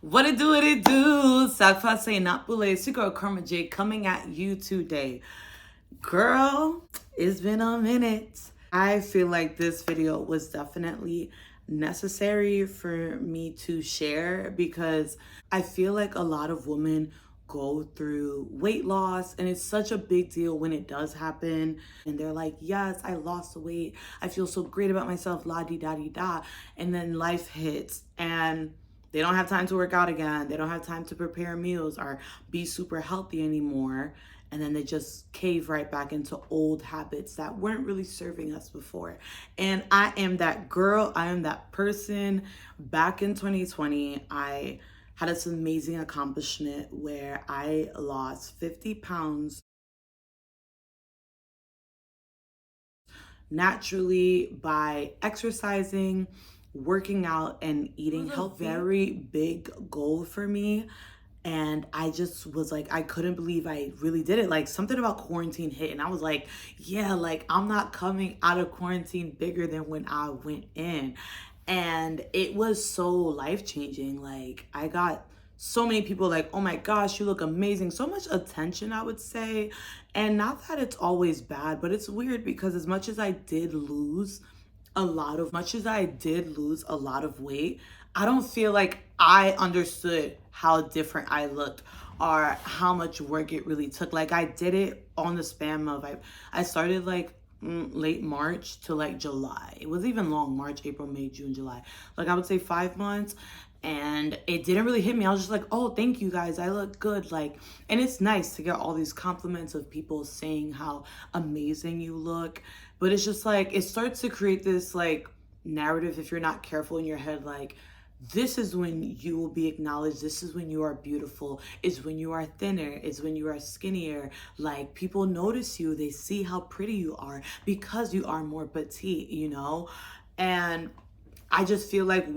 What it do, what it do? Sakfase Napule, it's your girl Karma J coming at you today. Girl, it's been a minute. I feel like this video was definitely necessary for me to share because I feel like a lot of women go through weight loss and it's such a big deal when it does happen and they're like, yes, I lost the weight, I feel so great about myself, la di da di da, and then life hits and they don't have time to work out again, they don't have time to prepare meals or be super healthy anymore, and then they just cave right back into old habits that weren't really serving us before. And I am that girl, I am that person. Back in 2020, I had this amazing accomplishment where I lost 50 pounds naturally by exercising, working out, and eating healthy. Very big goal for me. And I just was like, I couldn't believe I really did it. Like, something about quarantine hit and I was like, yeah, like I'm not coming out of quarantine bigger than when I went in. And it was so life-changing. Like, I got so many people like, oh my gosh, you look amazing. So much attention, I would say. And not that it's always bad, but it's weird because as much as I did lose a lot of weight, I don't feel like I understood how different I looked or how much work it really took. Like, I did it on the span of I started like late March to like July. It was even long, March, April, May, June, July. Like, I would say 5 months. And it didn't really hit me. I was just like, oh, thank you guys, I look good. Like, and it's nice to get all these compliments of people saying how amazing you look. But it's just like, it starts to create this like narrative, if you're not careful, in your head, like, this is when you will be acknowledged. This is when you are beautiful. It's when you are thinner. It's when you are skinnier. Like, people notice you. They see how pretty you are because you are more petite, you know? And I just feel like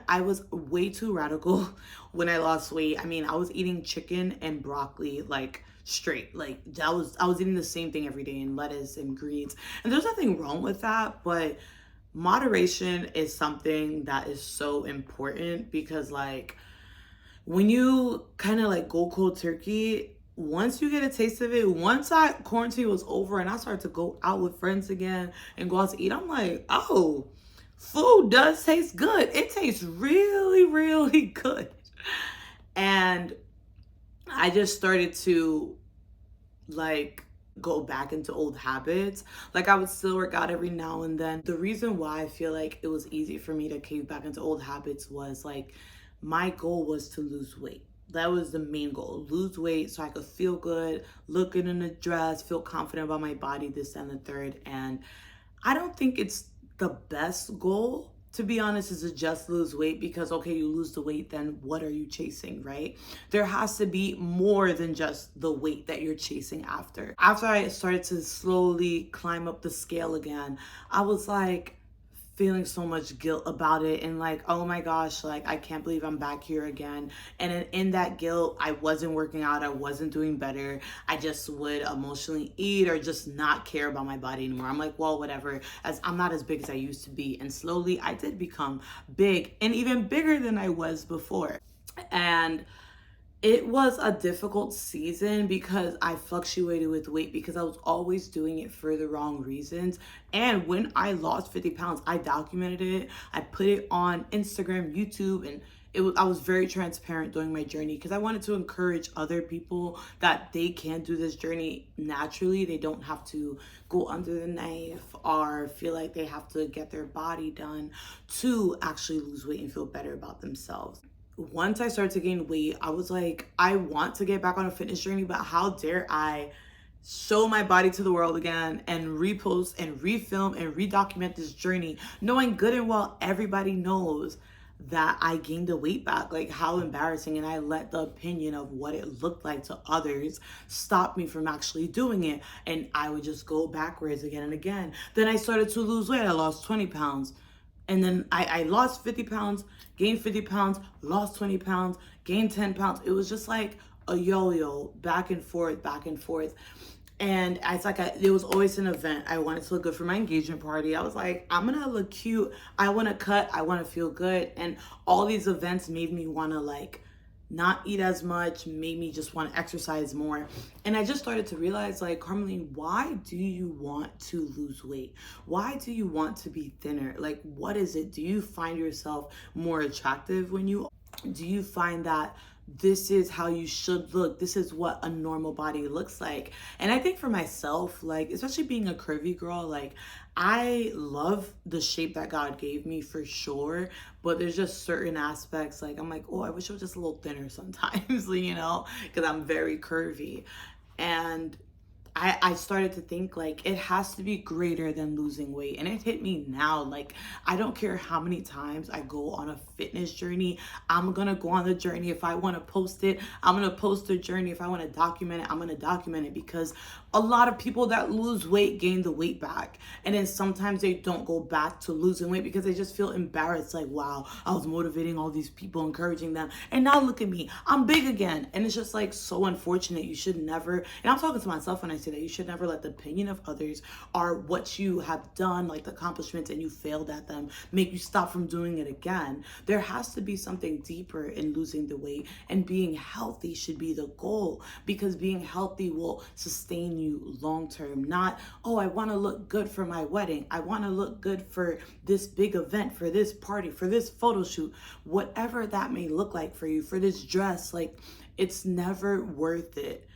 I was way too radical when I lost weight. I mean, I was eating chicken and broccoli like straight. Like, I was eating the same thing every day, and lettuce and greens. And there's nothing wrong with that, but moderation is something that is so important because, like, when you kind of like go cold turkey, once you get a taste of it, once quarantine was over and I started to go out with friends again and go out to eat, I'm like, oh, food does taste good. It tastes really, really good. And I just started to like go back into old habits. Like, I would still work out every now and then. The reason why I feel like it was easy for me to cave back into old habits was like, my goal was to lose weight. That was the main goal, lose weight so I could feel good, look good in a dress, feel confident about my body, this and the third. And I don't think it's the best goal, to be honest, is to just lose weight because, okay, you lose the weight, then what are you chasing, right? There has to be more than just the weight that you're chasing after. After I started to slowly climb up the scale again, I was like feeling so much guilt about it and like, oh my gosh, like, I can't believe I'm back here again. And in that guilt, I wasn't working out, I wasn't doing better. I just would emotionally eat or just not care about my body anymore. I'm like, well, whatever, as I'm not as big as I used to be. And slowly I did become big and even bigger than I was before. And it was a difficult season because I fluctuated with weight because I was always doing it for the wrong reasons. And when I lost 50 pounds, I documented it. I put it on Instagram, YouTube, and I was very transparent during my journey because I wanted to encourage other people that they can do this journey naturally. They don't have to go under the knife or feel like they have to get their body done to actually lose weight and feel better about themselves. Once I started to gain weight, I was like, I want to get back on a fitness journey, but how dare I show my body to the world again and repost and refilm and redocument this journey, knowing good and well everybody knows that I gained the weight back. Like, how embarrassing. And I let the opinion of what it looked like to others stop me from actually doing it. And I would just go backwards again and again. Then I started to lose weight. I lost 20 pounds. And then I lost 50 pounds, gained 50 pounds, lost 20 pounds, gained 10 pounds. It was just like a yo-yo, back and forth, back and forth. And it's like there was always an event. I wanted to look good for my engagement party. I was like, I'm gonna look cute. I want to cut. I want to feel good. And all these events made me want to like not eat as much, made me just want to exercise more. And I just started to realize, like, Carmeline, why do you want to lose weight? Why do you want to be thinner? Like, what is it? Do you find yourself more attractive when you do you find that this is how you should look? This is what a normal body looks like. And I think for myself, like, especially being a curvy girl, like, I love the shape that God gave me for sure, but there's just certain aspects like I'm like, oh, I wish I was just a little thinner sometimes, you know, because I'm very curvy. And I started to think like it has to be greater than losing weight. And it hit me now. Like, I don't care how many times I go on a fitness journey. I'm going to go on the journey. If I want to post it, I'm going to post the journey. If I want to document it, I'm going to document it, because a lot of people that lose weight gain the weight back. And then sometimes they don't go back to losing weight because they just feel embarrassed. Like, wow, I was motivating all these people, encouraging them. And now look at me, I'm big again. And it's just like so unfortunate. You should never, and I'm talking to myself when I say that, you should never let the opinion of others or what you have done, like the accomplishments, and you failed at them, make you stop from doing it again. There has to be something deeper in losing the weight, and being healthy should be the goal, because being healthy will sustain you long term. Not, oh, I want to look good for my wedding. I want to look good for this big event, for this party, for this photo shoot, whatever that may look like for you, for this dress. Like, it's never worth it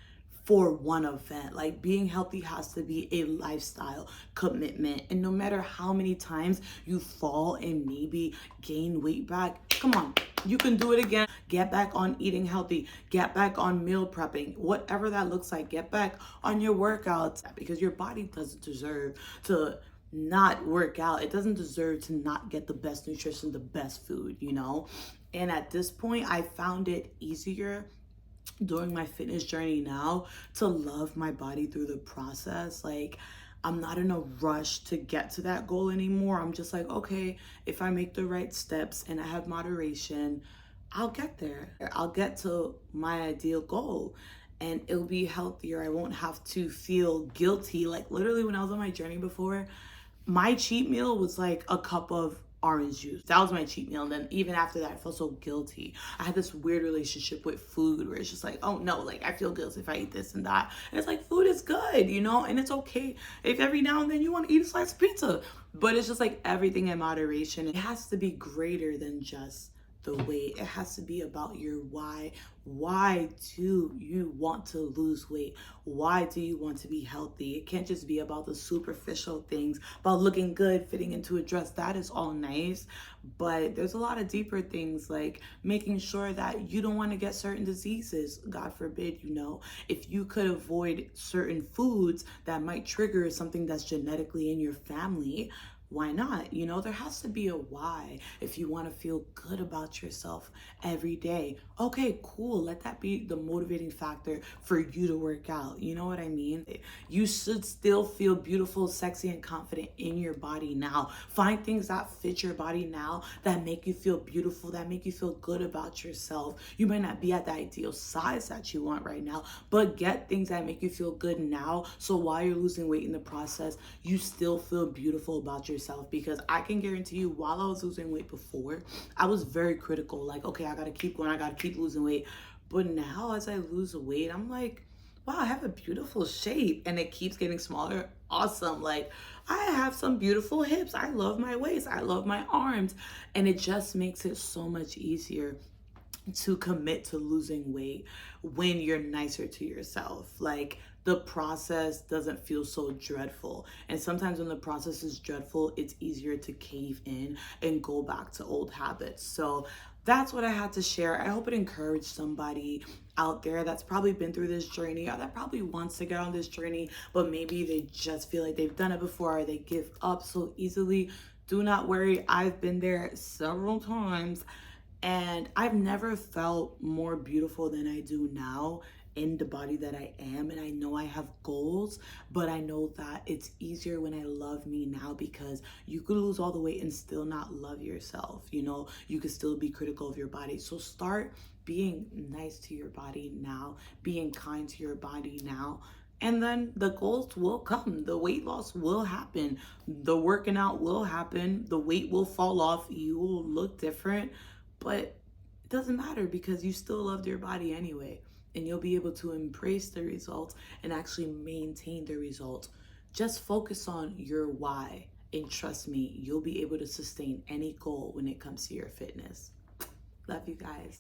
for one event. Like, being healthy has to be a lifestyle commitment. And no matter how many times you fall and maybe gain weight back, come on, you can do it again. Get back on eating healthy, get back on meal prepping, whatever that looks like. Get back on your workouts, because your body doesn't deserve to not work out. It doesn't deserve to not get the best nutrition, the best food, you know? And at this point, I found it easier during my fitness journey now to love my body through the process. Like, I'm not in a rush to get to that goal anymore. I'm just like, okay, if I make the right steps and I have moderation, I'll get there. I'll get to my ideal goal, and it'll be healthier. I won't have to feel guilty. Like, literally, when I was on my journey before, my cheat meal was like a cup of orange juice. That was my cheat meal. And then even after that, I felt so guilty. I had this weird relationship with food where it's just like, oh no, like I feel guilty if I eat this and that. And it's like, food is good, you know, and it's okay if every now and then you want to eat a slice of pizza. But it's just like everything in moderation. It has to be greater than just the weight. It has to be about your why. Why do you want to lose weight? Why do you want to be healthy? It can't just be about the superficial things, about looking good, fitting into a dress. That is all nice, but there's a lot of deeper things, like making sure that you don't want to get certain diseases. God forbid, you know, if you could avoid certain foods that might trigger something that's genetically in your family, why not? You know, there has to be a why. If you want to feel good about yourself every day, okay, cool. Let that be the motivating factor for you to work out. You know what I mean? You should still feel beautiful, sexy, and confident in your body now. Find things that fit your body now, that make you feel beautiful, that make you feel good about yourself. You might not be at the ideal size that you want right now, but get things that make you feel good now, so while you're losing weight in the process, you still feel beautiful about yourself. Because I can guarantee you, while I was losing weight before, I was very critical. Like, okay, I gotta keep going, I gotta keep losing weight. But now as I lose weight, I'm like, wow, I have a beautiful shape, and it keeps getting smaller. Awesome. Like, I have some beautiful hips. I love my waist. I love my arms. And it just makes it so much easier to commit to losing weight when you're nicer to yourself. Like, the process doesn't feel so dreadful. And sometimes when the process is dreadful, it's easier to cave in and go back to old habits. So that's what I had to share. I hope it encouraged somebody out there that's probably been through this journey, or that probably wants to get on this journey, but maybe they just feel like they've done it before, or they give up so easily. Do not worry. I've been there several times, and I've never felt more beautiful than I do now in the body that I am. And I know I have goals, but I know that it's easier when I love me now, because you could lose all the weight and still not love yourself. You know, you could still be critical of your body. So start being nice to your body now, being kind to your body now. And then the goals will come. The weight loss will happen. The working out will happen. The weight will fall off. You will look different. But it doesn't matter because you still loved your body anyway. And you'll be able to embrace the results and actually maintain the results. Just focus on your why. And trust me, you'll be able to sustain any goal when it comes to your fitness. Love you guys.